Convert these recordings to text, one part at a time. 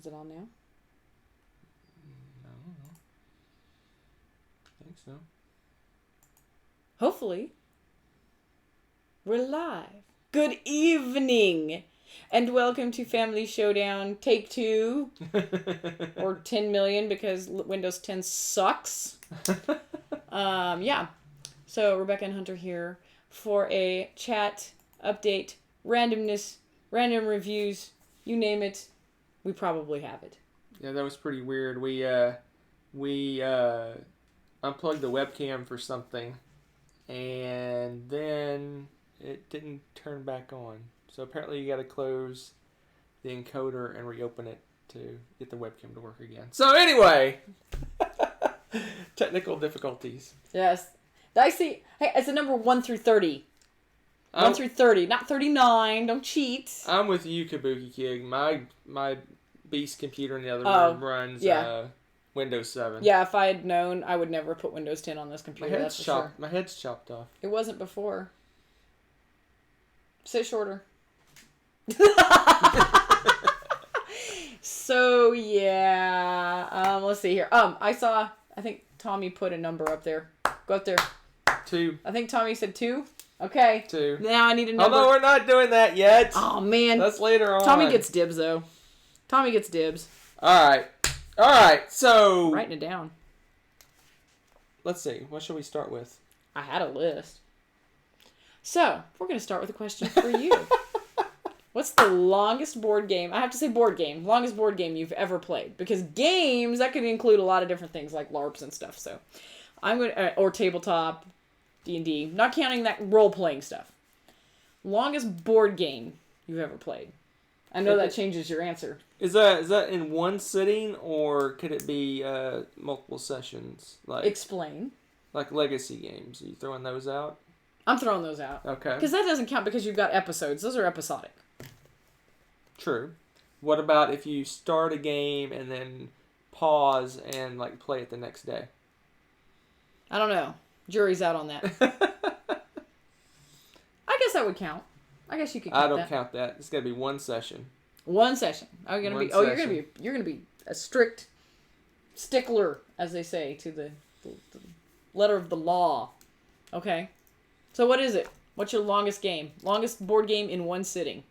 Is it on now? I don't know. I think so. Hopefully. We're live. Good evening. And welcome to Family Showdown Take 2. Or 10 million because Windows 10 sucks. Yeah. So Rebecca and Hunter here for a chat, update, randomness, random reviews, you name it. We probably have it. Yeah, that was pretty weird. We unplugged the webcam for something, and then it didn't turn back on. So apparently you got to close the encoder and reopen it to get the webcam to work again. So anyway, technical difficulties. Yes. I see. Hey, it's a number 1 through 30. 1 through 30, not 39. Don't cheat. I'm with you, Kabuki Kid. My beast computer in the other room runs Windows 7. Yeah, if I had known, I would never put Windows 10 on this computer. That's for sure. My head's chopped off. It wasn't before. Say shorter. So yeah, let's see here. I think Tommy put a number up there. Go up there. 2. I think Tommy said 2. Okay. 2. Now I need a number. Although we're not doing that yet. Oh man. That's later on. Tommy gets dibs though. Tommy gets dibs. All right. So I'm writing it down. Let's see. What should we start with? I had a list. So we're gonna start with a question for you. What's the longest board game? I have to say board game. Longest board game you've ever played, because games that could include a lot of different things like LARPs and stuff. So I'm gonna or tabletop, D&D. Not counting that role playing stuff. Longest board game you've ever played. I know that changes your answer. Is that in one sitting, or could it be multiple sessions? Like explain. Like legacy games. Are you throwing those out? I'm throwing those out. Okay. Because that doesn't count because you've got episodes. Those are episodic. True. What about if you start a game and then pause and like play it the next day? I don't know. Jury's out on that. I guess that would count. I guess you could count that. I don't count that. It's gotta be one session. One session. You're gonna be a strict stickler, as they say, to the letter of the law. Okay. So what is it? What's your longest game? Longest board game in one sitting?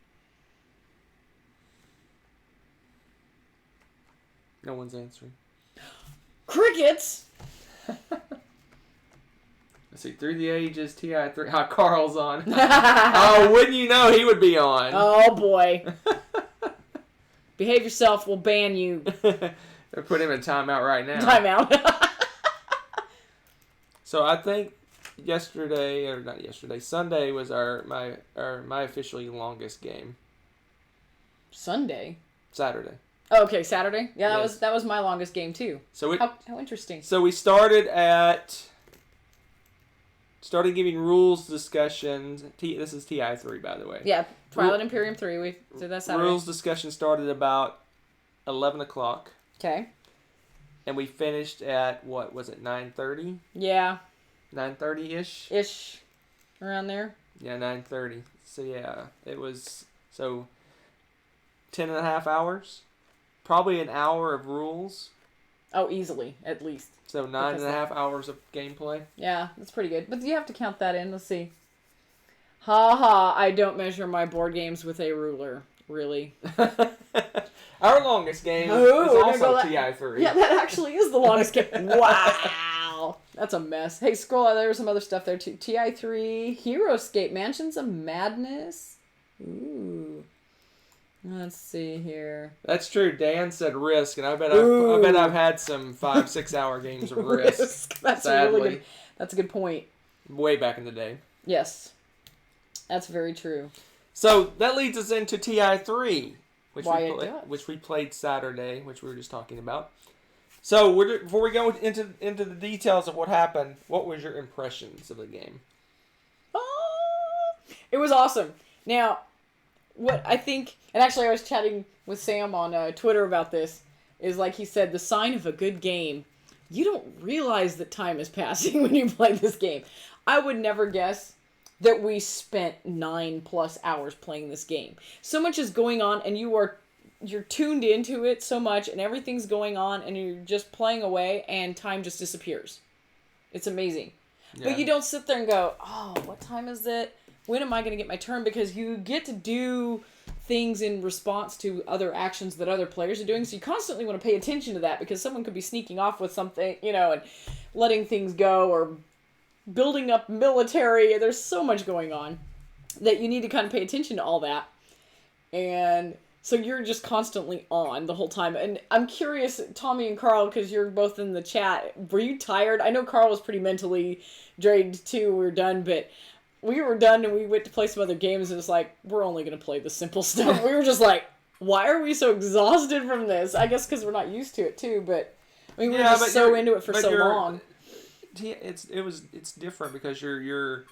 No one's answering. Crickets! Let's see. Through the Ages, TI3. Carl's on. Oh, wouldn't you know he would be on? Oh, boy. Behave yourself. We'll ban you. They're putting him in timeout right now. Timeout. So I think Sunday was my officially longest game. Sunday? Saturday. Oh, okay, Saturday? Yeah, yes. that was my longest game too. So how interesting. So we started giving rules discussions. This is TI3, by the way. Yeah, Twilight Imperium 3. We did that Saturday. Rules discussion started about 11 o'clock. Okay. And we finished at, what was it, 9:30? Yeah. 9:30-ish? Ish. Around there. Yeah, 9:30. So yeah, it was, 10 and a half hours. Probably an hour of rules. Oh, easily, at least. So 9.5 hours of gameplay. Yeah, that's pretty good. But you have to count that in. Let's see. I don't measure my board games with a ruler. Really. Our longest game is also TI3. Yeah, that actually is the longest game. Wow. That's a mess. Hey, scroll out. There was some other stuff there too. TI3, Heroescape, Mansions of Madness. Ooh. Let's see here. That's true. Dan said Risk, and I bet I've had some 5-6 hour games of Risk. That's sadly. really good. That's a good point. Way back in the day. Yes, that's very true. So that leads us into TI3, which we played Saturday, which we were just talking about. So before we go into the details of what happened, what was your impressions of the game? It was awesome. Now, what I think, and actually I was chatting with Sam on Twitter about this, is like he said, the sign of a good game, you don't realize that time is passing when you play this game. I would never guess that we spent 9+ hours playing this game. So much is going on, and you are you're tuned into it so much, and everything's going on, and you're just playing away, and time just disappears. It's amazing. Yeah. But you don't sit there and go, oh, what time is it? When am I going to get my turn? Because you get to do things in response to other actions that other players are doing. So you constantly want to pay attention to that, because someone could be sneaking off with something, and letting things go, or building up military. There's so much going on that you need to kind of pay attention to all that. And so you're just constantly on the whole time. And I'm curious, Tommy and Carl, because you're both in the chat, were you tired? I know Carl was pretty mentally drained too. We were done, but we were done and we went to play some other games, and it's like, we're only going to play the simple stuff. We were just like, why are we so exhausted from this? I guess because we're not used to it too, but I mean, we were just so into it for so long. It's different because you're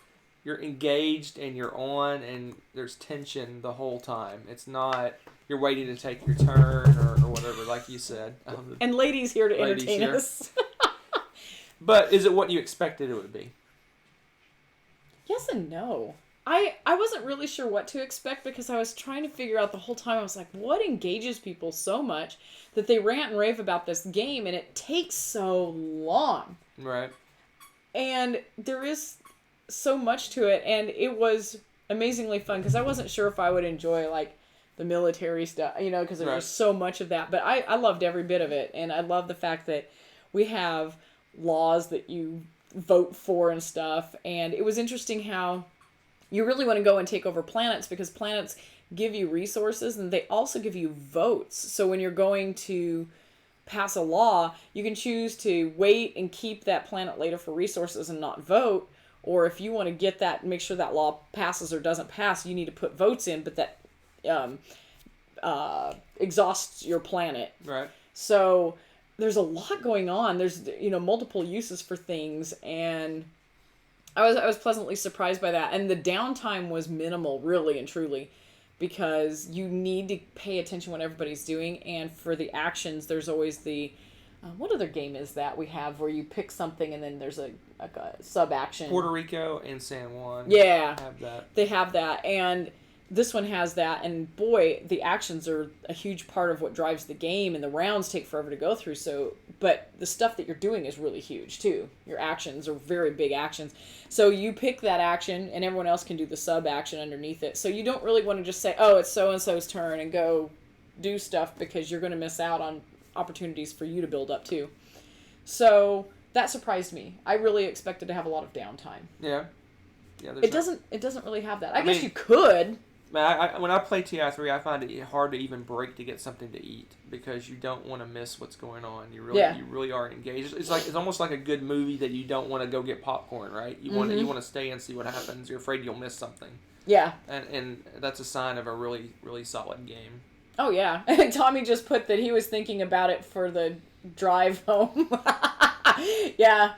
engaged and you're on, and there's tension the whole time. It's not you're waiting to take your turn or whatever, like you said. And ladies here to entertain us. But is it what you expected it would be? Yes and no. I wasn't really sure what to expect, because I was trying to figure out the whole time. I was like, what engages people so much that they rant and rave about this game, and it takes so long. Right. And there is so much to it, and it was amazingly fun, because I wasn't sure if I would enjoy, like, the military stuff, because there's just so much of that. But I loved every bit of it, and I love the fact that we have laws that you vote for and stuff. And it was interesting how you really want to go and take over planets, because planets give you resources, and they also give you votes. So when you're going to pass a law, you can choose to wait and keep that planet later for resources and not vote. Or if you want to get that, make sure that law passes or doesn't pass, you need to put votes in, but that exhausts your planet. Right. So there's a lot going on. There's, multiple uses for things, and I was pleasantly surprised by that. And the downtime was minimal, really and truly, because you need to pay attention what everybody's doing. And for the actions, there's always the what other game is that we have where you pick something and then there's a sub action? Puerto Rico and San Juan. Yeah, have that. They have that, and this one has that. And boy, the actions are a huge part of what drives the game, and the rounds take forever to go through. So, but the stuff that you're doing is really huge too. Your actions are very big actions. So you pick that action, and everyone else can do the sub action underneath it. So you don't really want to just say, "Oh, it's so and so's turn," and go do stuff, because you're going to miss out on opportunities for you to build up too. So that surprised me. I really expected to have a lot of downtime. Yeah. It doesn't really have that. I guess you could. When I play TI3, I find it hard to even break to get something to eat, because you don't want to miss what's going on. You really are engaged. It's almost like a good movie that you don't want to go get popcorn, right? You want to stay and see what happens. You're afraid you'll miss something. Yeah. And that's a sign of a really, really solid game. Oh yeah. Tommy just put that he was thinking about it for the drive home. Yeah.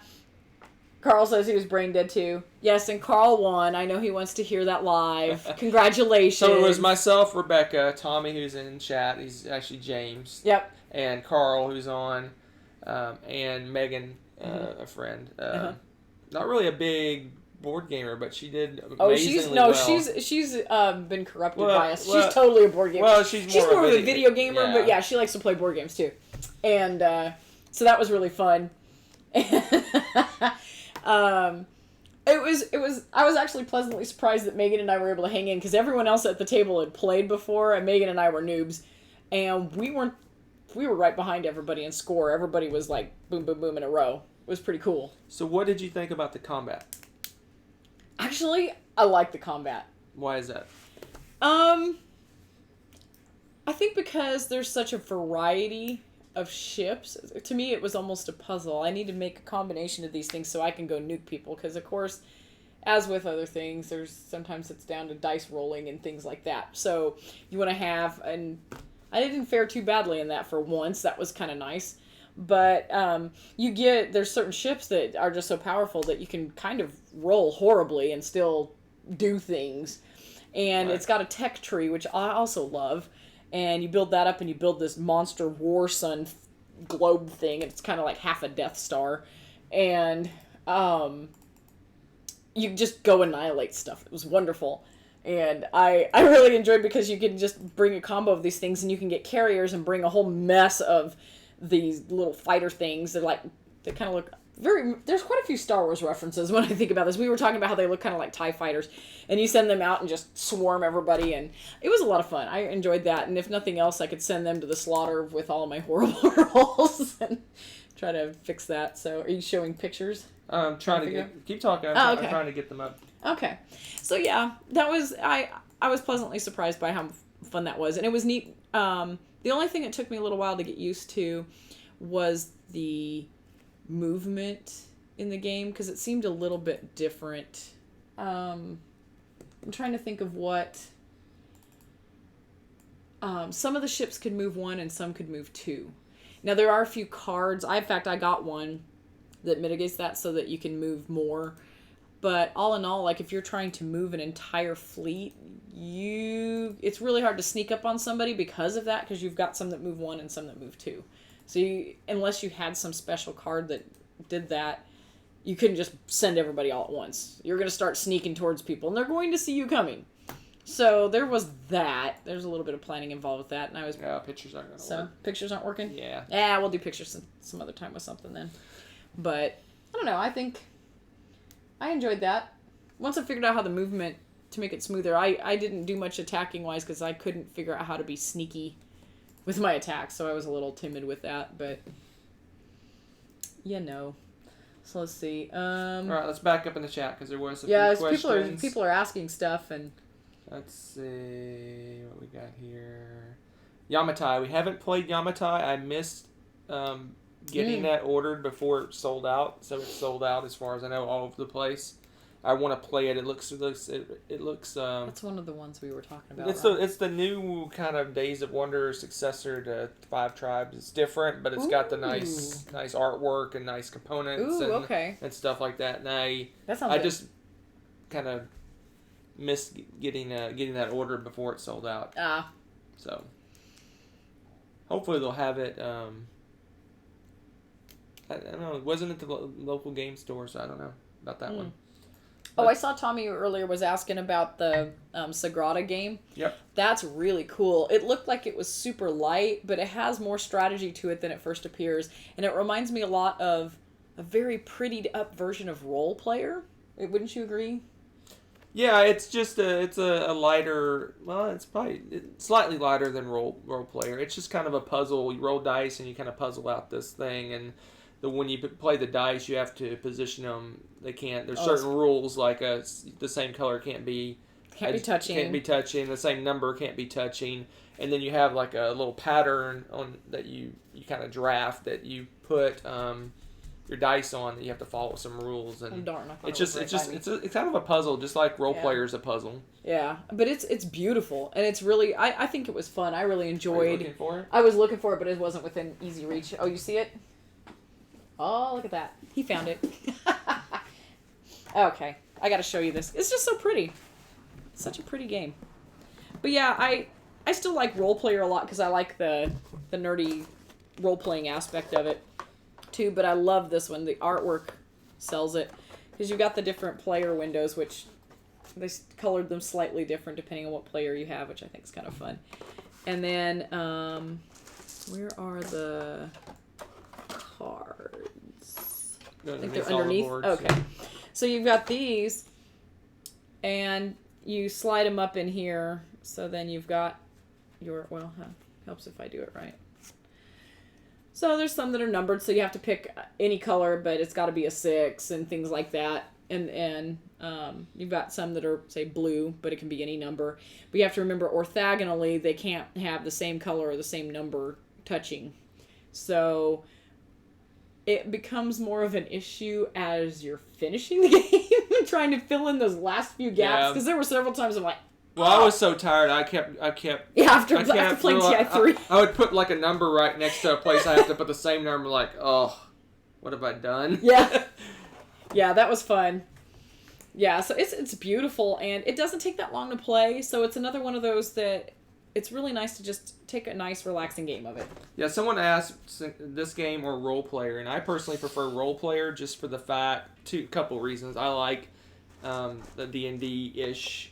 Carl says he was brain dead too. Yes, and Carl won. I know he wants to hear that live. Congratulations. So it was myself, Rebecca, Tommy, who's in chat. He's actually James. Yep. And Carl, who's on, and Megan, a friend. Not really a big board gamer, but she did amazingly well. She's been corrupted by us. She's totally a board gamer. Well, she's more of a video gamer, but yeah, she likes to play board games too. And so that was really fun. I was actually pleasantly surprised that Megan and I were able to hang in, because everyone else at the table had played before, and Megan and I were noobs, and we were right behind everybody in score. Everybody was like boom, boom, boom in a row. It was pretty cool. So what did you think about the combat? Actually, I like the combat. Why is that? I think because there's such a variety of ships. To me, it was almost a puzzle. I need to make a combination of these things so I can go nuke people, because of course, as with other things, sometimes it's down to dice rolling and things like that. So you want to have, and I didn't fare too badly in that for once. That was kind of nice. But there's certain ships that are just so powerful that you can kind of roll horribly and still do things. And It's got a tech tree, which I also love. And you build that up, and you build this monster war sun globe thing. It's kind of like half a Death Star. And you just go annihilate stuff. It was wonderful. And I really enjoyed because you can just bring a combo of these things and you can get carriers and bring a whole mess of these little fighter things that they kind of look very... There's quite a few Star Wars references when I think about this. We were talking about how they look kind of like TIE fighters, and you send them out and just swarm everybody, and it was a lot of fun. I enjoyed that, and if nothing else, I could send them to the slaughter with all of my horrible rolls and try to fix that. So are you showing pictures? I'm trying to keep talking. I'm trying to get them up. Okay. So yeah, that was... I was pleasantly surprised by how fun that was, and it was neat. The only thing it took me a little while to get used to was the movement in the game, because it seemed a little bit different. I'm trying to think of what... some of the ships could move one and some could move two. Now, there are a few cards. In fact, I got one that mitigates that so that you can move more. But all in all, like, if you're trying to move an entire fleet, it's really hard to sneak up on somebody because of that, because you've got some that move one and some that move two. So unless you had some special card that did that, you couldn't just send everybody all at once. You're going to start sneaking towards people, and they're going to see you coming. So there was that. There's a little bit of planning involved with that. And Pictures aren't going to work. So pictures aren't working? Yeah. Yeah, we'll do pictures some other time with something then. But, I don't know, I think I enjoyed that. Once I figured out how the movement to make it smoother, I didn't do much attacking wise because I couldn't figure out how to be sneaky with my attacks, so I was a little timid with that, but So let's see. All right, let's back up in the chat because there was a few questions. People are asking stuff, and let's see what we got here. Yamatai. We haven't played Yamatai. I missed getting that ordered before it sold out, so it's sold out as far as I know all over the place. I want to play it. It looks. That's one of the ones we were talking about. It's the new kind of Days of Wonder successor to Five Tribes. It's different, but it's got the nice artwork and nice components and stuff like that. And I just kind of missed getting that ordered before it sold out. So hopefully they'll have it. I don't know. It wasn't at the local game store, so I don't know about that one. Oh, I saw Tommy earlier was asking about the Sagrada game. Yep. That's really cool. It looked like it was super light, but it has more strategy to it than it first appears. And it reminds me a lot of a very prettied up version of Role Player. Wouldn't you agree? Yeah, it's just a lighter... Well, it's probably slightly lighter than Role Player. It's just kind of a puzzle. You roll dice and you kind of puzzle out this thing, and when you play the dice, you have to position them. They can't. There's certain rules, like the same color can't be touching. Can't be touching. The same number can't be touching. And then you have like a little pattern on that you kind of draft that you put your dice on. That you have to follow some rules. And it's kind of a puzzle, just like Role Player is a puzzle. Yeah, but it's beautiful, and it's really. I think it was fun. I really enjoyed. Are you looking for it? I was looking for it, but it wasn't within easy reach. Oh, you see it? Oh, look at that. He found it. Okay. I got to show you this. It's just so pretty. It's such a pretty game. But yeah, I still like Role Player a lot because I like the nerdy role-playing aspect of it too, but I love this one. The artwork sells it because you've got the different player windows, which they colored them slightly different depending on what player you have, which I think is kind of fun. And then, where are the cards? I think they're underneath. Okay. So you've got these, and you slide them up in here. So then you've got helps if I do it right. So there's some that are numbered, so you have to pick any color, but it's got to be a 6 and things like that. And you've got some that are, say, blue, but it can be any number. But you have to remember, orthogonally, they can't have the same color or the same number touching. So it becomes more of an issue as you're finishing the game, trying to fill in those last few gaps. Because there were several times I'm like, well, I was so tired. I kept. Yeah, after playing TI3, I would put like a number right next to a place I have to put the same number. Like, oh, what have I done? Yeah, yeah, that was fun. Yeah, so it's beautiful, and it doesn't take that long to play. So it's another one of those that it's really nice to just take a nice, relaxing game of it. Yeah, someone asked this game or Role Player, and I personally prefer Role Player just for the fact, couple reasons. I like the D&D-ish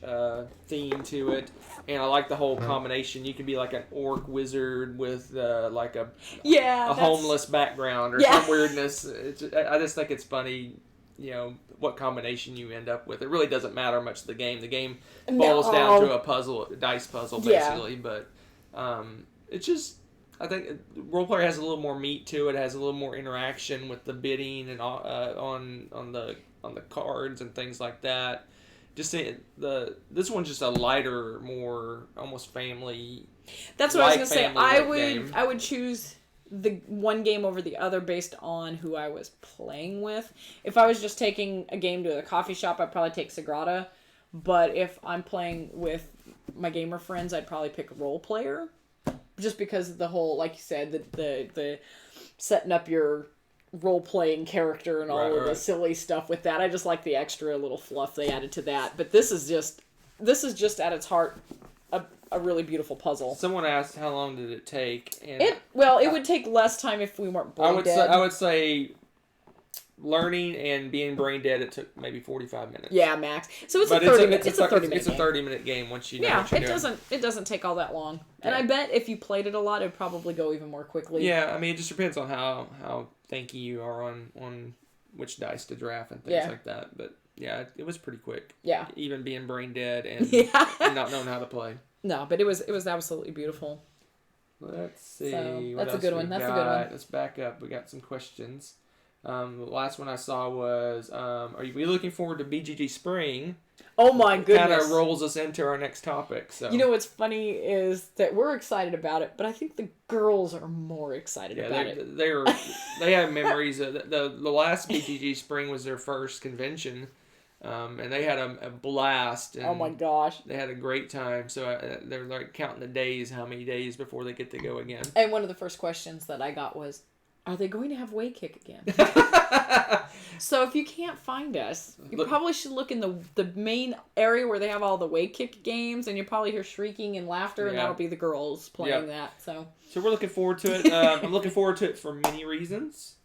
theme to it, and I like the whole combination. You can be like an orc wizard with like a homeless background or some weirdness. I just think it's funny, what combination you end up with. It really doesn't matter much the game. The game boils down to a dice puzzle, basically. But it's just, I think Roleplayer has a little more meat to it. It has a little more interaction with the bidding and on the cards and things like that. Just this one's just a lighter, more almost family. That's what I was gonna say. I would choose the one game over the other based on who I was playing with. If I was just taking a game to a coffee shop, I'd probably take Sagrada. But if I'm playing with my gamer friends, I'd probably pick Roleplayer. Just because of the whole, like you said, the setting up your role-playing character and all of the silly stuff with that. I just like the extra little fluff they added to that. But this is just at its heart a really beautiful puzzle. Someone asked how long did it take, and it would take less time if we weren't brain dead. I would say learning and being brain dead, it took maybe 45 minutes. Yeah, max. So it's a 30 minute. It's a 30 minute. It's a 30-minute game once you know what you're doing. It doesn't take all that long. And I bet if you played it a lot, it'd probably go even more quickly. Yeah, I mean, it just depends on how thinky you are on which dice to draft and things like that. But yeah, it was pretty quick. Yeah. Even being brain dead and not knowing how to play. No, but it was absolutely beautiful. Let's see. So, that's a good one. That's a good one. Let's back up. We got some questions. The last one I saw was, are we looking forward to BGG Spring? Oh my goodness. Kind of rolls us into our next topic. So what's funny is that we're excited about it, but I think the girls are more excited about it. They have memories. The last BGG Spring was their first convention, and they had a blast. And oh my gosh. They had a great time. So they're like counting the days, how many days before they get to go again. And one of the first questions that I got was, are they going to have Way Kick again? So if you can't find us, you probably should look in the main area where they have all the Way Kick games, and you'll probably hear shrieking and laughter, and that'll be the girls playing that. So we're looking forward to it. I'm looking forward to it for many reasons.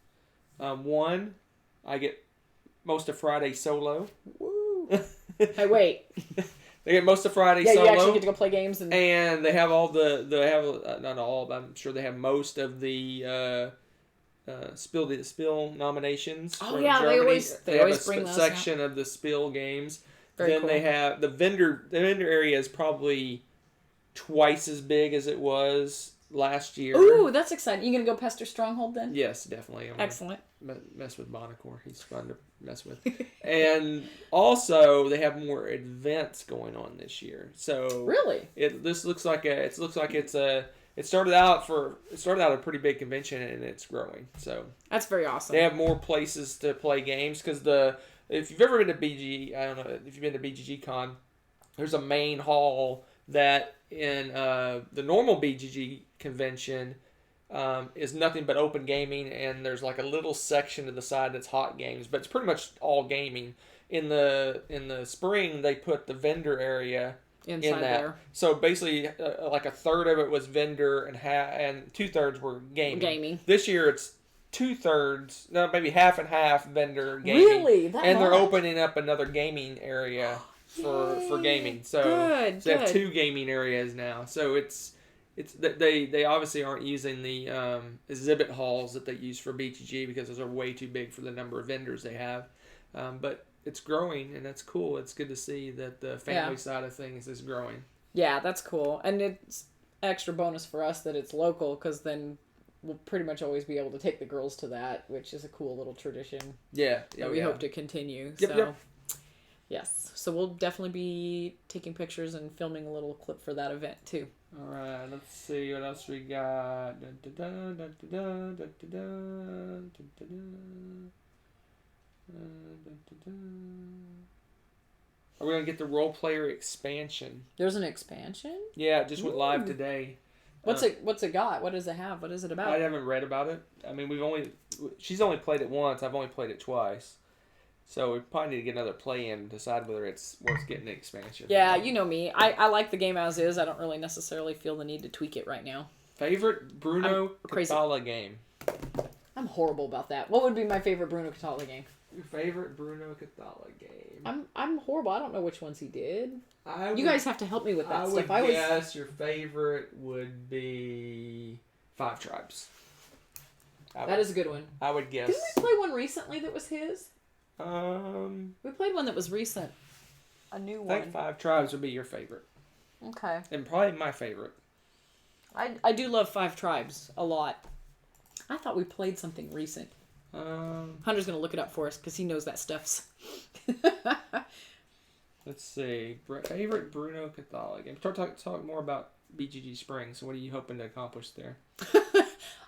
One, I get most of Friday solo. Woo! Hey, wait. They get most of Friday solo. Yeah, you actually get to go play games. And they have all not all, but I'm sure they have most of the Spill nominations. Oh yeah, Germany. they always bring those section out. of the Spill games. Very cool. They have the vendor area is probably twice as big as it was last year. Ooh, that's exciting. You gonna go pester Stronghold then? Yes, definitely. Excellent. Mess with Bonacor. He's fun to mess with. And also they have more events going on this year. So really, it started out a pretty big convention, and it's growing. So that's very awesome. They have more places to play games because if you've ever been to BG, I don't know if you've been to BGG Con, there's a main hall that in the normal BGG convention is nothing but open gaming, and there's like a little section to the side that's hot games, but it's pretty much all gaming. In the spring, they put the vendor area inside there. So basically, like a third of it was vendor, and 2/3 were gaming. This year, it's 2/3, no, maybe half and half vendor gaming. Really? And they're opening up another gaming area for gaming. So they have 2 gaming areas now. So they obviously aren't using the exhibit halls that they use for BGG because those are way too big for the number of vendors they have. But it's growing, and that's cool. It's good to see that the family side of things is growing. Yeah, that's cool. And it's extra bonus for us that it's local, because then we'll pretty much always be able to take the girls to that, which is a cool little tradition. Yeah. That we hope to continue. Yep. Yes. So we'll definitely be taking pictures and filming a little clip for that event, too. All right. Let's see what else we got. Are we going to get the role player expansion? There's an expansion? Yeah, it just went live today. What's it got? What does it have? What is it about? I haven't read about it. I mean, she's only played it once. I've only played it twice. So we probably need to get another play in to decide whether it's worth getting the expansion. Yeah, you know me. I like the game as is. I don't really necessarily feel the need to tweak it right now. Favorite Bruno Cathala game? I'm horrible about that. What would be my favorite Bruno Catala game? Your favorite Bruno Catala game? I'm horrible. I don't know which ones he did. You guys have to help me with that stuff. I would guess your favorite would be Five Tribes. That is a good one. I would guess. Didn't we play one recently that was his? We played one that was recent. A new one. I think Five Tribes would be your favorite. Okay. And probably my favorite. I do love Five Tribes a lot. I thought we played something recent. Hunter's going to look it up for us because he knows that stuffs. Let's see. Favorite Bruno Catala game. Talk more about BGG Spring. So what are you hoping to accomplish there?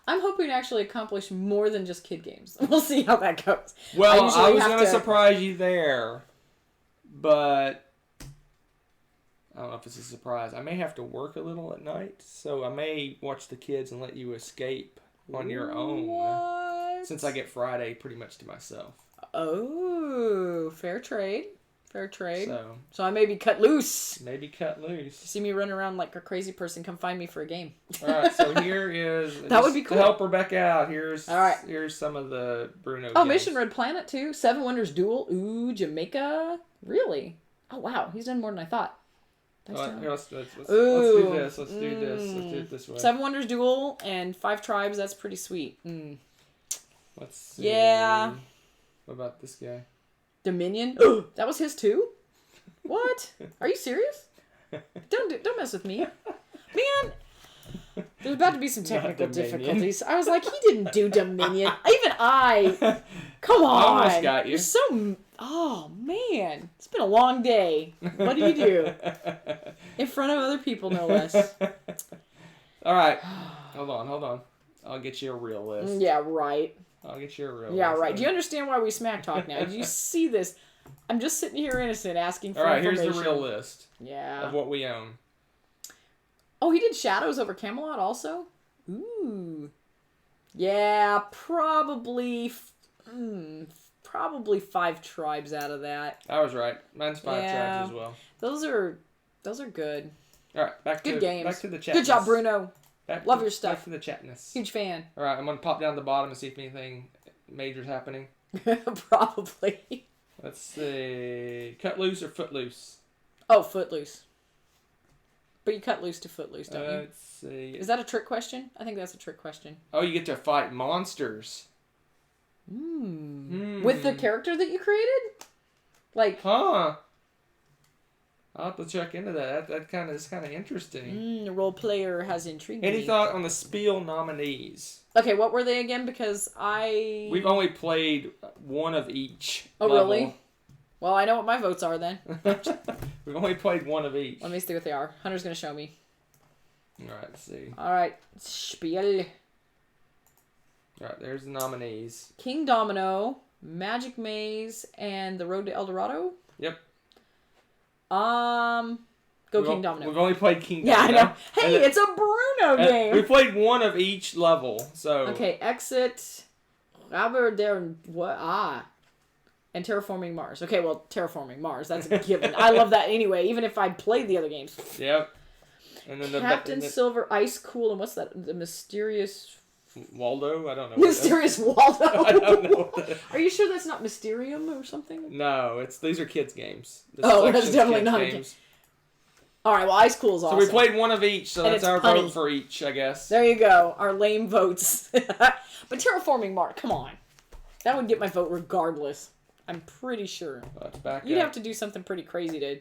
I'm hoping to actually accomplish more than just kid games. We'll see how that goes. Well, I was going to surprise you there. But I don't know if it's a surprise. I may have to work a little at night. So I may watch the kids and let you escape on your own. What? Since I get Friday pretty much to myself. Oh, fair trade. Fair trade. So I may be cut loose. Maybe cut loose. See me running around like a crazy person, come find me for a game. Alright, so here is... that would be cool. To help Rebecca out, here's some of the Bruno games. Mission Red Planet too. Seven Wonders Duel. Ooh, Jamaica. Really? Oh, wow. He's done more than I thought. Let's do this. Let's do it this way. Seven Wonders Duel and Five Tribes. That's pretty sweet. Let's see. Yeah. What about this guy? Dominion. That was his too? What? Are you serious? Don't mess with me. Man, there's about to be some technical difficulties. I was like, he didn't do Dominion. Come on. I almost got you. You're so... Oh, man. It's been a long day. What do you do? In front of other people, no less. All right. Hold on. I'll get you a real list. Yeah, right. I'll get you a real list. Yeah, right. Do you understand why we smack talk now? Do you see this? I'm just sitting here innocent asking for information. All right, here's the real list. Yeah. Of what we own. Oh, he did Shadows over Camelot also? Ooh. Yeah, probably Five Tribes out of that. I was right. Mine's Five Tribes as well. Those are good. All right, back to the chat. Good job, Bruno. Love your stuff. Back to the chatness. Huge fan. All right, I'm going to pop down the bottom and see if anything major's happening. Probably. Let's see. Cut loose or footloose? Oh, footloose. But you cut loose to footloose, don't you? Let's see. Is that a trick question? I think that's a trick question. Oh, you get to fight monsters. With the character that you created? Like... Huh. I'll have to check into that. That is kind of interesting. The role player has intrigued Any me. thought on the Spiel nominees? Okay, what were they again? Because We've only played one of each. Oh, level. really? Well, I know what my votes are then. We've only played one of each. Let me see what they are. Hunter's going to show me. Alright, let's see. Alright. Spiel. Alright, there's the nominees. King Domino, Magic Maze, and The Road to El Dorado? Yep. King Domino. We've only played King Domino. Domino. Yeah, I know. Hey, it's a Bruno game. We played one of each level, so... Okay, Exit. And Terraforming Mars. Okay, well, Terraforming Mars, that's a given. I love that anyway, even if I played the other games. Yep. And then Captain Silver, Ice Cool, and what's that? The Mysterious... Waldo? I don't know. Mysterious Waldo? I don't know. Are you sure that's not Mysterium or something? No, these are kids' games. That's definitely not a game. Alright, well, Ice Cool's awesome. So we played one of each, so that's our vote for each, I guess. There you go. Our lame votes. But Terraforming Mars, come on. That would get my vote regardless. I'm pretty sure. You'd have to do something pretty crazy to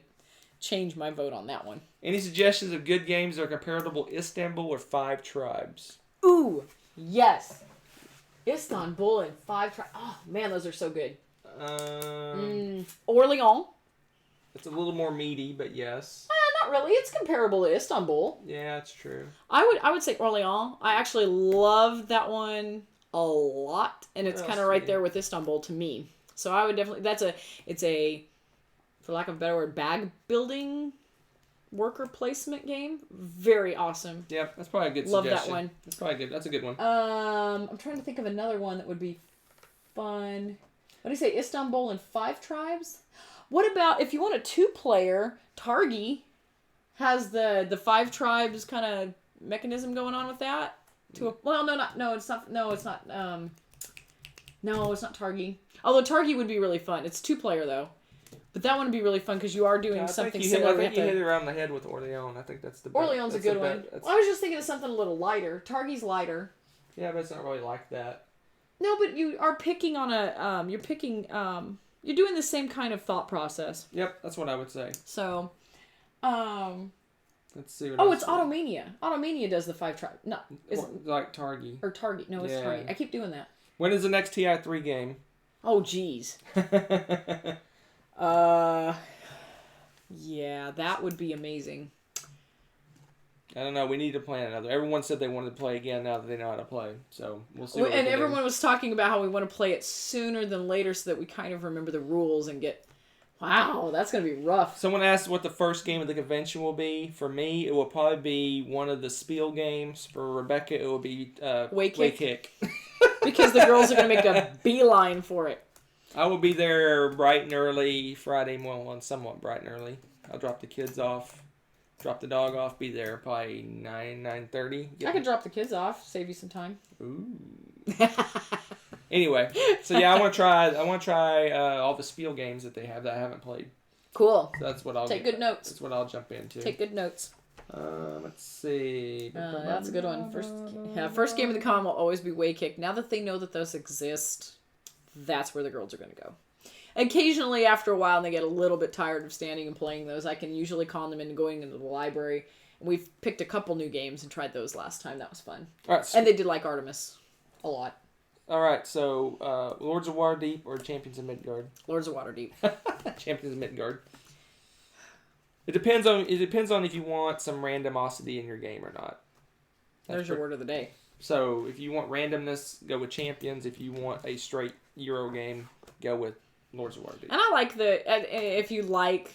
change my vote on that one. Any suggestions of good games that are comparable to Istanbul or Five Tribes? Ooh, yes. Istanbul and Five Tribes. Oh, man, those are so good. Orléans. It's a little more meaty, but yes. Not really. It's comparable to Istanbul. Yeah, that's true. I would say Orléans. I actually love that one a lot, and it's kind of right there with Istanbul to me. So I would definitely... It's a, for lack of a better word, bag building worker placement game. Very awesome. Yep, that's probably a good Love suggestion. that one. That's probably good. That's a good one. I'm trying to think of another one that would be fun. What do you say? Istanbul and Five Tribes? What about if you want a 2-player? Targi has the Five Tribes kind of mechanism going on with that. It's not. No, it's not Targi. Although Targi would be really fun. It's 2-player though. But that one would be really fun because you are doing something similar. I think you hit it around the head with Orleans. I think that's the best. Orleans a good one. Well, I was just thinking of something a little lighter. Targi's lighter. Yeah, but it's not really like that. No, but you are picking on a you're doing the same kind of thought process. Yep, that's what I would say. So, let's see. It's Automania. Automania does the 5 tribes. No, isn't like Targi or Targi? No, it's Targi. I keep doing that. When is the next TI3 game? Oh, geez. Yeah, that would be amazing. I don't know. We need to plan another. Everyone said they wanted to play again now that they know how to play. So we'll see. And everyone was talking about how we want to play it sooner than later so that we kind of remember the rules and get. Wow, that's going to be rough. Someone asked what the first game of the convention will be. For me, it will probably be one of the Spiel games. For Rebecca, it will be Way Kick. Because the girls are going to make a beeline for it. I will be there bright and early Friday morning, somewhat bright and early. I'll drop the kids off, drop the dog off, be there probably 9:30. I could drop the kids off, save you some time. Ooh. Anyway, so yeah, I want to try all the Spiel games that they have that I haven't played. Cool. So that's what I'll take good notes. That's what I'll jump into. Take good notes. Let's see. That's a good one. First game of the con will always be Way Kick. Now that they know that those exist, that's where the girls are going to go. Occasionally, after a while, and they get a little bit tired of standing and playing those, I can usually con them into going into the library. And we've picked a couple new games and tried those last time. That was fun. All right, and they did like Artemis a lot. All right, so Lords of Waterdeep or Champions of Midgard? Lords of Waterdeep. Champions of Midgard. It depends on if you want some randomosity in your game or not. There's your word of the day. So if you want randomness, go with Champions. If you want a straight Euro game, go with Lords of Waterdeep. And I like if you like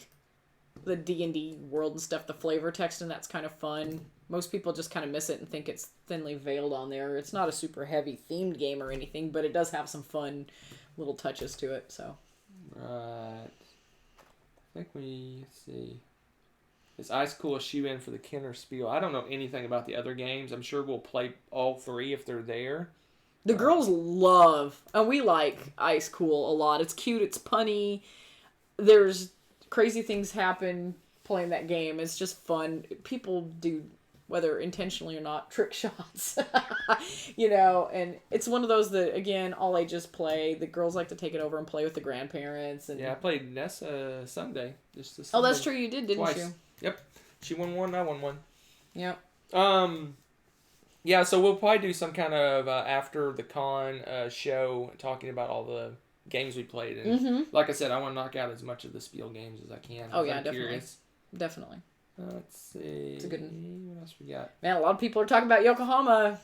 the D&D world and stuff, the flavor text, and that's kind of fun. Most people just kind of miss it and think it's thinly veiled on there. It's not a super heavy themed game or anything, but it does have some fun little touches to it. So. Right. I think let's see. Is Ice Cool a shoe-in for the Kenner Spiel? I don't know anything about the other games. I'm sure we'll play all 3 if they're there. The girls love, and we like Ice Cool a lot. It's cute, it's punny. There's crazy things happen playing that game. It's just fun. People do, whether intentionally or not, trick shots. And it's one of those that, again, all ages play. The girls like to take it over and play with the grandparents. And yeah, I played Nessa Sunday. Oh, that's true. You did, didn't you? Yep. She won 1, I won 1. Yep. Yeah, so we'll probably do some kind of after the con show talking about all the games we played. And like I said, I want to knock out as much of the Spiel games as I can. Oh, yeah, definitely. Curious. Definitely. Let's see. It's a good one. What else we got? Man, a lot of people are talking about Yokohama.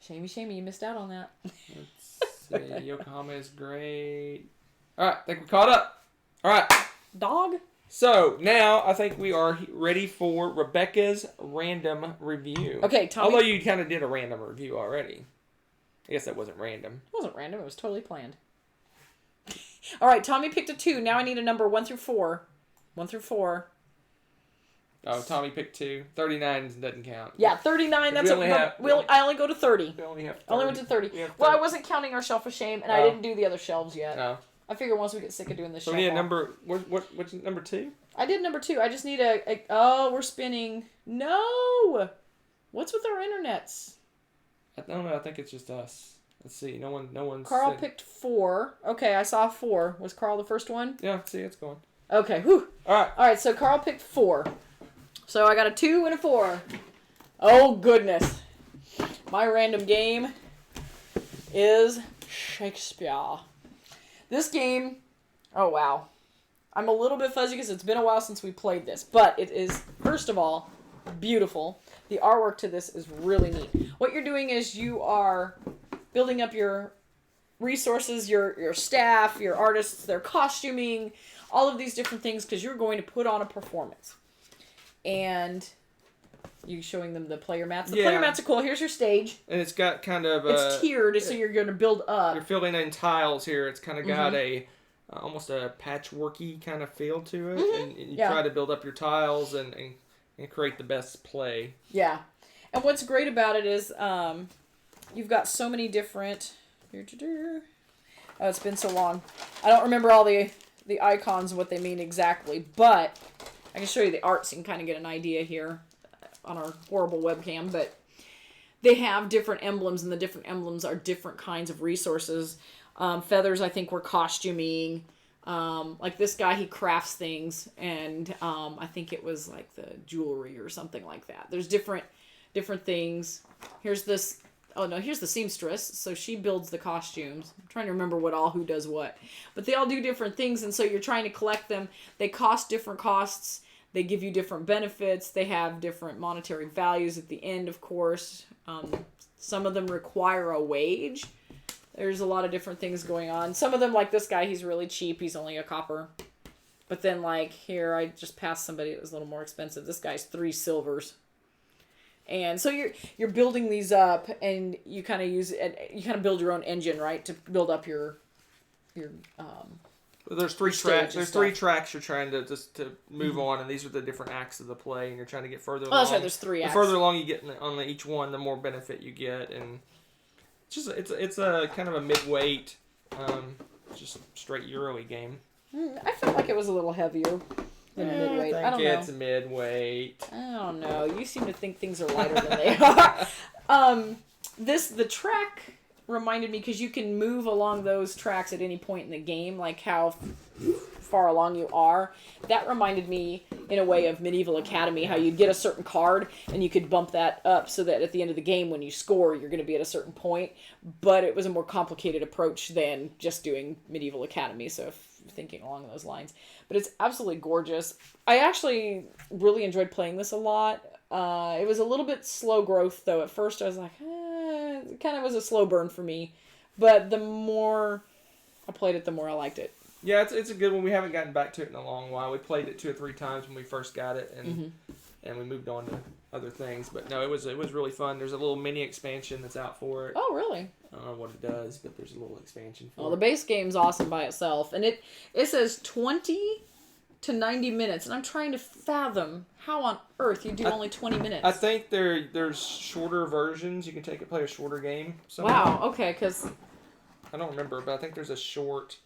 Shamey, you missed out on that. Let's see. Yokohama is great. All right, I think we're caught up. All right. Dog? So, now I think we are ready for Rebecca's random review. Okay, Tommy. Although you kind of did a random review already. I guess that wasn't random. It wasn't random. It was totally planned. All right, Tommy picked a 2. Now I need a number 1 through 4. 1 through 4. Oh, Tommy picked 2. 39 doesn't count. Yeah, 39. That's I only go to 30. We only have 30. Only went to 30. Well, I wasn't counting our shelf of shame, and I didn't do the other shelves yet. No. I figure once we get sick of doing this shelf. So we need a number. What's number 2? I did number 2. I just need oh, we're spinning. No! What's with our internets? I don't know. I think it's just us. Let's see. No one. Carl picked 4. Okay, I saw 4. Was Carl the first one? Yeah, see, it's going. Okay, whew. All right, so Carl picked 4. So I got a 2 and a 4. Oh, goodness. My random game is Shakespeare. This game, oh, wow. I'm a little bit fuzzy because it's been a while since we played this. But it is, first of all, beautiful. The artwork to this is really neat. What you're doing is you are building up your resources, your staff, your artists, their costuming, all of these different things because you're going to put on a performance. And you showing them the player mats. The player mats are cool. Here's your stage. And it's got kind of it's tiered, so you're going to build up. You're filling in tiles here. It's kind of got a almost a patchworky kind of feel to it, and you try to build up your tiles and create the best play. Yeah, and what's great about it is you've got so many different Oh, it's been so long. I don't remember all the icons and what they mean exactly, but I can show you the art so you can kind of get an idea here on our horrible webcam. But they have different emblems, and the different emblems are different kinds of resources. Feathers, I think, were costuming. Like this guy, he crafts things, and I think it was like the jewelry or something like that. There's different things. Here's this. Oh no, here's the seamstress. So she builds the costumes. I'm trying to remember who does what. But they all do different things, and so you're trying to collect them. They cost different costs. They give you different benefits. They have different monetary values at the end, of course. Some of them require a wage. There's a lot of different things going on. Some of them, like this guy, he's really cheap. He's only a copper. But then, like, here, I just passed somebody that was a little more expensive. This guy's 3 silvers. And so you're building these up, and you kind of build your own engine, right, to build up your there's 3 tracks. There's 3 tracks you're trying to move on, and these are the different acts of the play, and you're trying to get further along. Oh, that's right. There's 3 acts. The further along you get on each one, the more benefit you get, and it's a kind of a mid-weight, just straight Euro-y game. I felt like it was a little heavier than midweight. I don't know. It's midweight. I don't know. You seem to think things are lighter than they are. The track reminded me, because you can move along those tracks at any point in the game, like how far along you are. That reminded me in a way of Medieval Academy, how you'd get a certain card and you could bump that up so that at the end of the game when you score you're going to be at a certain point, but it was a more complicated approach than just doing Medieval Academy, so if you're thinking along those lines. But it's absolutely gorgeous. I actually really enjoyed playing this a lot. It was a little bit slow growth though. At first I was like, it kind of was a slow burn for me, but the more I played it, the more I liked it. Yeah, it's a good one. We haven't gotten back to it in a long while. We played it 2 or 3 times when we first got it, and we moved on to other things. But no, it was really fun. There's a little mini expansion that's out for it. Oh, really? I don't know what it does, but there's a little expansion for it. Well, the base game's awesome by itself, and it says 20 to 90 minutes, and I'm trying to fathom how on earth you do only 20 minutes. I think there's shorter versions. You can play a shorter game somehow. Wow, okay, because I don't remember, but I think there's a short.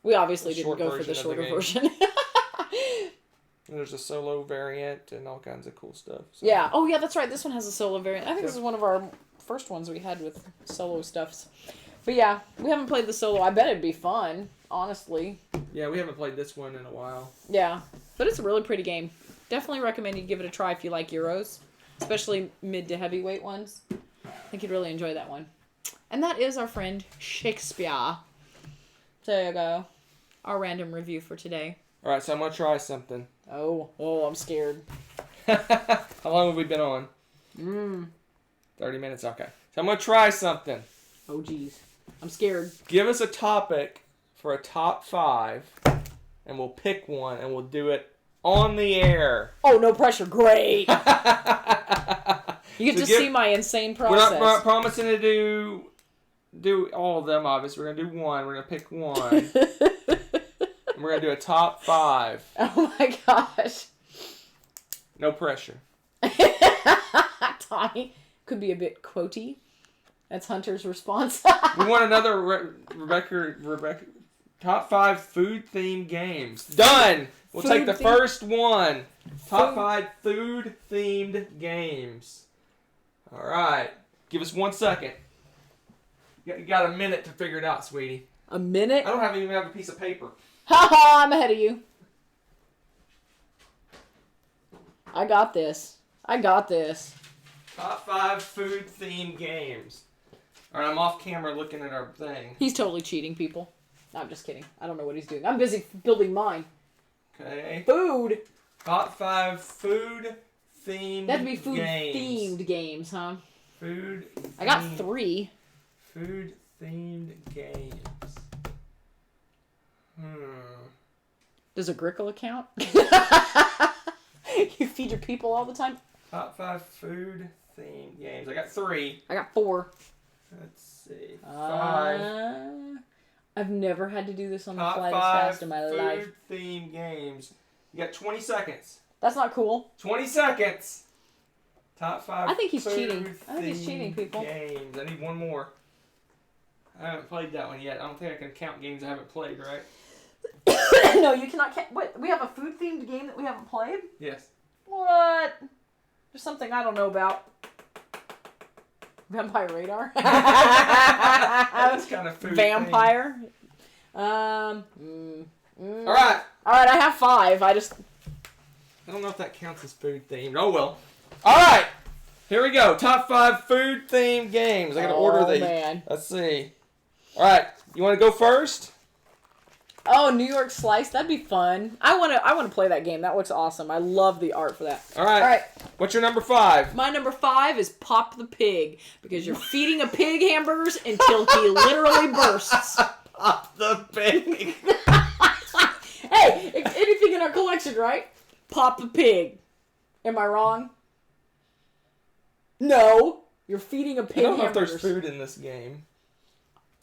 We obviously didn't go for the shorter version. And there's a solo variant and all kinds of cool stuff. So. Yeah. Oh, yeah, that's right. This one has a solo variant. I think this is one of our first ones we had with solo stuffs. But yeah, we haven't played the solo. I bet it'd be fun, honestly. Yeah, we haven't played this one in a while. Yeah, but it's a really pretty game. Definitely recommend you give it a try if you like Euros, especially mid to heavyweight ones. I think you'd really enjoy that one. And that is our friend Shakespeare. So there you go. Our random review for today. All right, so I'm going to try something. Oh, I'm scared. How long have we been on? 30 minutes, okay. So I'm going to try something. Oh, geez. I'm scared. Give us a topic for a top 5, and we'll pick one, and we'll do it on the air. Oh, no pressure. Great. You get to see my insane process. We're not promising to do all of them, obviously. We're going to do one. We're going to pick one. And we're going to do a top 5. Oh, my gosh. No pressure. Tommy could be a bit quotey. That's Hunter's response. We want another Rebecca. Top 5 food-themed games. Done! We'll take the first one. Top 5 food-themed games. All right. Give us 1 second. You got a minute to figure it out, sweetie. A minute? I don't even have a piece of paper. Ha ha! I'm ahead of you. I got this. Top 5 food-themed games. All right, I'm off camera looking at our thing. He's totally cheating, people. No, I'm just kidding. I don't know what he's doing. I'm busy building mine. Okay. Food. Top 5 food-themed That'd be food-themed games, huh? Food. I got 3. Food-themed games. Does a Agricola count? You feed your people all the time? Top 5 food-themed games. I got 3. I got 4. Let's see. 5. I've never had to do this on the Top fly this 5 fast in my life. food-themed games. You got 20 seconds. That's not cool. 20 seconds. Top 5. I think he's cheating. I think he's cheating, people. Games. I need one more. I haven't played that one yet. I don't think I can count games I haven't played, right? No, you cannot count. What? We have a food-themed game that we haven't played? Yes. What? There's something I don't know about. Vampire Radar? That's kind of food. Vampire? Alright. Alright, I have 5. I don't know if that counts as food themed. Oh well. Alright. Here we go. Top 5 food themed games. I gotta order these. Man. Let's see. Alright. You want to go first? Oh, New York Slice. That'd be fun. I wanna play that game. That looks awesome. I love the art for that. Alright. What's your number 5? My number 5 is Pop the Pig. Because you're feeding a pig hamburgers until he literally bursts. Pop the Pig. Hey, anything in our collection, right? Pop the Pig. Am I wrong? No. You're feeding a pig I don't know if hamburgers. there's food in this game.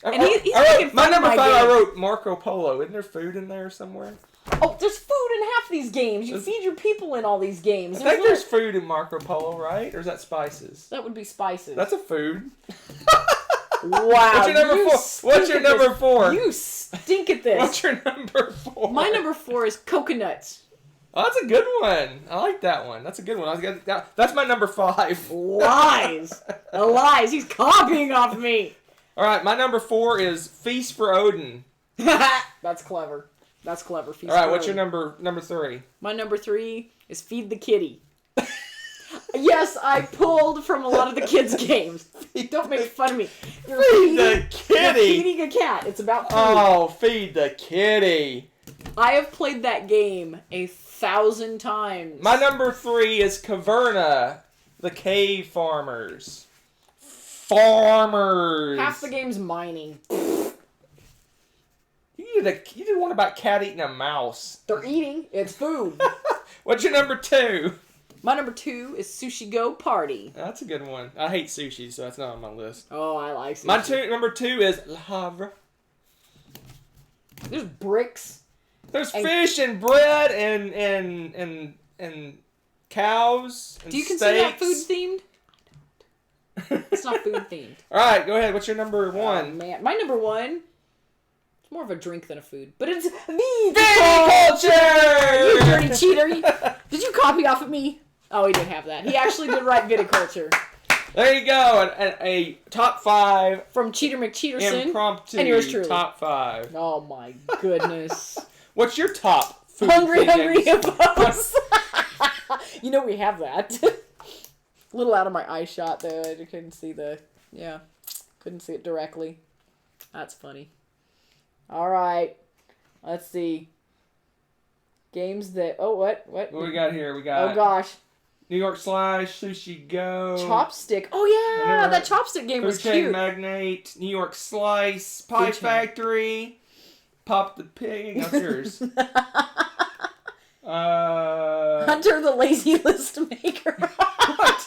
And he's making fun my of number my 5, game. I wrote Marco Polo. Isn't there food in there somewhere? Oh, there's food in half these games. You feed your people in all these games. I think there's food in Marco Polo, right? Or is that spices? That would be spices. That's a food. Wow. What's your number 4? What's your number 4? You stink at this. What's your number 4? My number 4 is coconuts. Oh, that's a good one. I like that one. That's a good one. That's my number 5. Lies. Lies. He's copying off me. All right, my number 4 is Feast for Odin. That's clever. That's clever. Feast All right, for what's your Odin. number 3? My number 3 is Feed the Kitty. Yes, I pulled from a lot of the kids' games. Don't make fun of me. You're Feed the Kitty. You're feeding a cat. It's about food. Oh, Feed the Kitty. I have played that game 1,000 times. My number 3 is Caverna, the Cave Farmers. Half the game's mining. You did one about cat eating a mouse. They're eating. It's food. What's your number 2? My number 2 is Sushi Go Party. That's a good one. I hate sushi, so that's not on my list. Oh, I like sushi. My number 2 is Le Havre. There's bricks. There's fish and bread and cows and Do you consider that steaks. food themed? It's not food themed. All right, go ahead. What's your number 1? Oh, man. My number 1, it's more of a drink than a food, but it's Viticulture! You dirty cheater. Did you copy off of me? Oh, he did have that. He actually did write viticulture. There you go. A top 5 From Cheater McCheaterson. impromptu and yours truly. top 5. Oh my goodness. What's your top food Hungry things? Hippos. You know we have that. A little out of my eye shot though. I couldn't see couldn't see it directly. That's funny. All right. Let's see. Games that... Oh, what? What we got here? We got... Oh, gosh. New York Slice, Sushi Go. Chopstick. Oh, yeah. That Chopstick game was Food Chain cute. Magnate, New York Slice, Pie Factory, Pop the Pig. What's yours? Hunter the Lazy List Maker. What?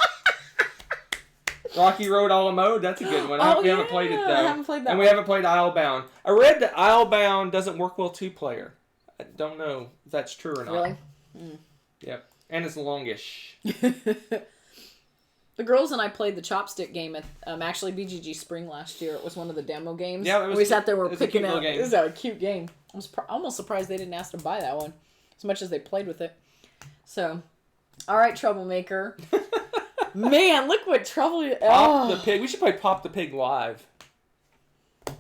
Rocky Road a la mode. That's a good one. We haven't played it, though. I haven't played that And one. we haven't played Islebound. I read that Islebound doesn't work well 2-player. I don't know if that's true or not. Really? Yep. And it's longish. The girls and I played the Chopstick game at actually BGG Spring last year. It was one of the demo games. Yeah, it was. We sat there, we were it was a picking cute out. little game. This is a cute game. I was almost surprised they didn't ask to buy that one, as much as they played with it. So, all right, Troublemaker. Man, look what trouble! Pop the Pig. We should play Pop the Pig live.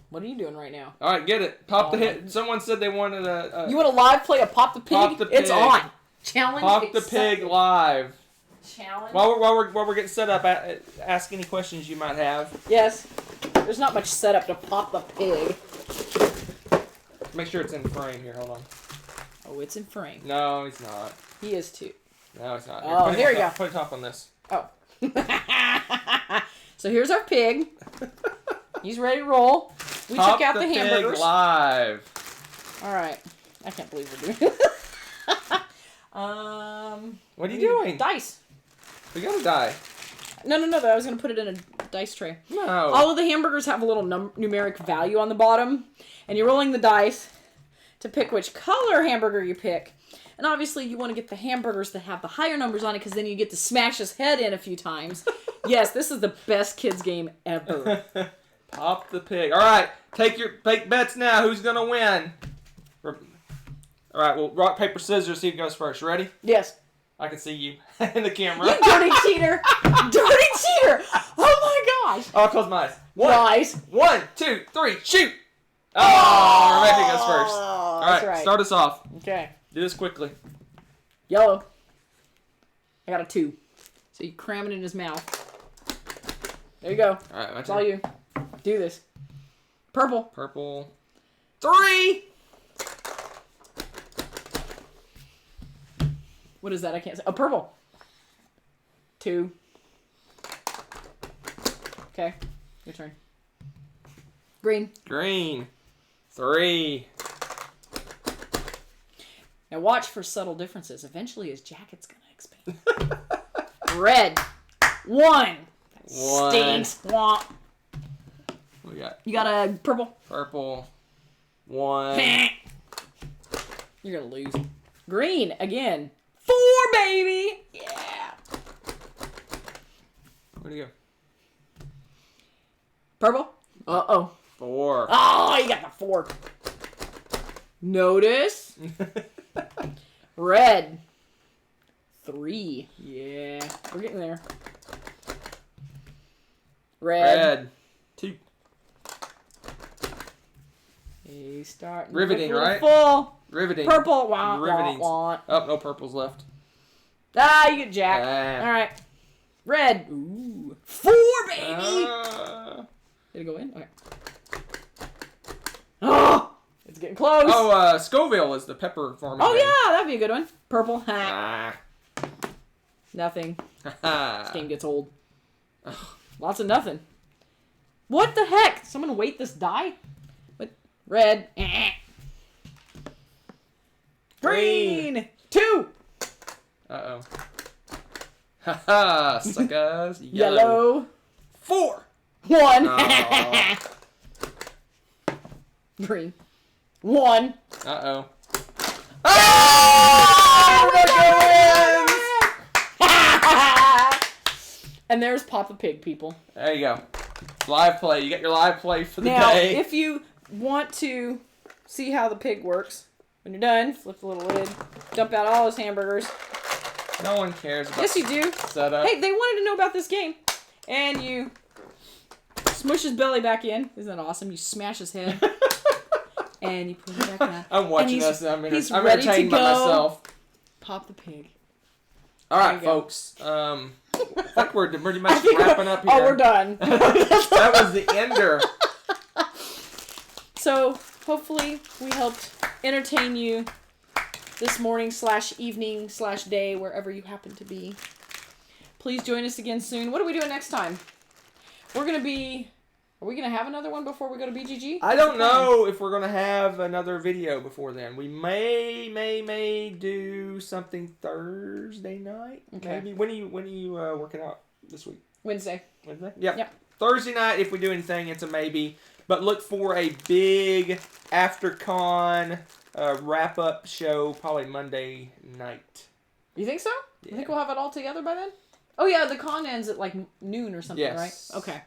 What are you doing right now? All right, get it. Pop the hit. Someone said they wanted a. You want to live play a Pop the Pig? Pop the It's Pig. on. Challenge. Pop the Pig live. Challenge. While we're getting set up, ask any questions you might have. Yes. There's not much setup to Pop the Pig. Make sure it's in frame here. Hold on. Oh, it's in frame. No, it's not. He is too. No, it's not. Oh, here we go. Put a top on this. Oh. So here's our pig. He's ready to roll. We took out the hamburgers. Pig live. All right. I can't believe we're doing this. What are you doing? Dice. We got a die. No. I was going to put it in a dice tray. No. All of the hamburgers have a little numeric value on the bottom. And you're rolling the dice to pick which color hamburger you pick. And obviously you want to get the hamburgers that have the higher numbers on it because then you get to smash his head in a few times. Yes, this is the best kids game ever. Pop the pig. All right, take bets now. Who's gonna win? All right, well, rock, paper, scissors. See who goes first. Ready? Yes. I can see you in the camera. You dirty cheater! Dirty cheater! Oh my gosh! Oh, I'll close my eyes. Nice. 1, 2, 3, shoot! Oh, Rebecca goes first. All right, That's right. start us off. Okay. Do this quickly. Yellow. I got a 2. So you cram it in his mouth. There you go. All right, That's all you. Do this. Purple. Purple. 3! What is that? I can't say. Oh, purple. 2. Okay. Your turn. Green. Green. 3. Now watch for subtle differences. Eventually his jacket's going to expand. Red. 1. That 1. stinks. Womp. What we got? You got a purple. Purple. 1. You're going to lose. Green. Again. 4, baby. Yeah. Where'd he go? Purple. Uh-oh. 4. Oh, you got the 4. Notice. Red. 3. Yeah. We're getting there. Red. 2. He's starting. Riveting, right? Full. Riveting. Purple. Wah, Riveting. wah, wah. Oh, no purples left. Ah, you get jack. Ah. All right. Red. Ooh. 4, baby. Did it go in? Okay. Oh, it's getting close. Oh, Scoville is the pepper farming. Oh, name. yeah, that'd be a good one. Purple. Ha. Ah. Nothing. This Ha. game gets old. Lots of nothing. What the heck? Someone weight this die? What? Red. Green. 2. Uh-oh. Ha-ha, suckers. Yellow. 4. 1. Oh. Green. 1. Uh-oh. Oh! Rebecca wins! And there's Papa Pig, people. There you go. Live play. You got your live play for the Now, day. if you want to see how the pig works, when you're done, flip the little lid, dump out all his hamburgers. No one cares about Yes, you do. setup. Hey, they wanted to know about this game. And you smush his belly back in. Isn't that awesome? You smash his head. And you put him back down. I'm watching And this and he's I'm ready to entertained by go. myself. Pop the pig. All right, There you go. folks. I think we're pretty much wrapping up here. Oh, we're done. That was the ender. So, hopefully, we helped entertain you this morning / evening / day, wherever you happen to be. Please join us again soon. What are we doing next time? We're going to be... Are we going to have another one before we go to BGG? I don't know if we're going to have another video before then. We may do something Thursday night. Okay. Maybe. When are you working out this week? Wednesday. Wednesday? Yep. Yep. Thursday night, if we do anything, it's a maybe. But look for a big after-con wrap-up show probably Monday night. You think so? Yeah. You think we'll have it all together by then? Oh, yeah, the con ends at like noon or something, Yes. right? Okay.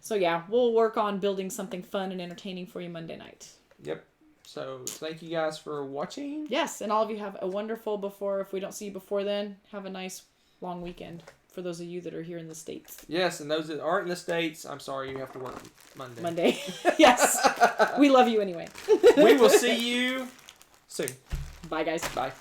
So, yeah, we'll work on building something fun and entertaining for you Monday night. Yep. So, thank you guys for watching. Yes, and all of you have a wonderful if we don't see you before then, have a nice long weekend for those of you that are here in the States. Yes, and those that aren't in the States, I'm sorry you have to work Monday. Yes. We love you anyway. We will see you soon. Bye, guys. Bye.